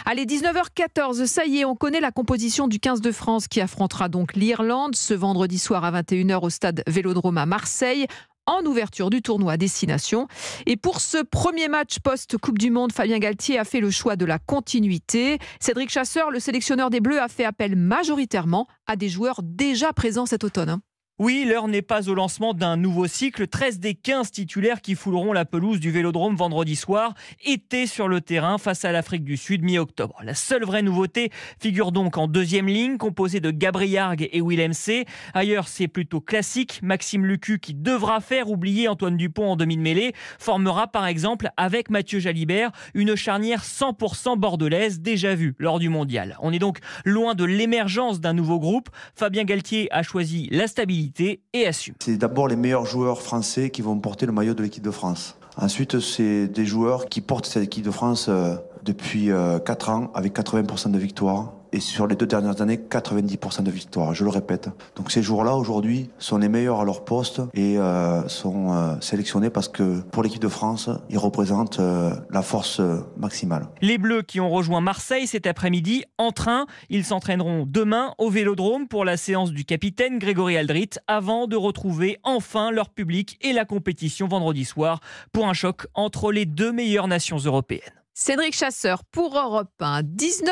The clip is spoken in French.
Allez, 19h14, ça y est, on connaît la composition du 15 de France qui affrontera donc l'Irlande ce vendredi soir à 21h au stade Vélodrome à Marseille, en ouverture du tournoi Destination. Et pour ce premier match post-Coupe du Monde, Fabien Galtier a fait le choix de la continuité. Cédric Chasseur, le sélectionneur des Bleus, a fait appel majoritairement à des joueurs déjà présents cet automne. Oui, l'heure n'est pas au lancement d'un nouveau cycle. 13 des 15 titulaires qui fouleront la pelouse du Vélodrome vendredi soir étaient sur le terrain face à l'Afrique du Sud mi-octobre. La seule vraie nouveauté figure donc en deuxième ligne, composée de Gabriargues et Willem C. Ailleurs, c'est plutôt classique. Maxime Lucu, qui devra faire oublier Antoine Dupont en demi de mêlée, formera par exemple avec Mathieu Jalibert une charnière 100% bordelaise déjà vue lors du mondial. On est donc loin de l'émergence d'un nouveau groupe. Fabien Galtier a choisi la stabilité et assume. C'est d'abord les meilleurs joueurs français qui vont porter le maillot de l'équipe de France. Ensuite, c'est des joueurs qui portent cette équipe de France depuis 4 ans avec 80% de victoires. Et sur les 2 dernières années, 90% de victoires, je le répète. Donc ces joueurs-là, aujourd'hui, sont les meilleurs à leur poste et sont sélectionnés parce que pour l'équipe de France, ils représentent la force maximale. Les Bleus qui ont rejoint Marseille cet après-midi en train, ils s'entraîneront demain au Vélodrome pour la séance du capitaine Grégory Aldrit avant de retrouver enfin leur public et la compétition vendredi soir pour un choc entre les 2 meilleures nations européennes. Cédric Chasseur pour Europe 1, 19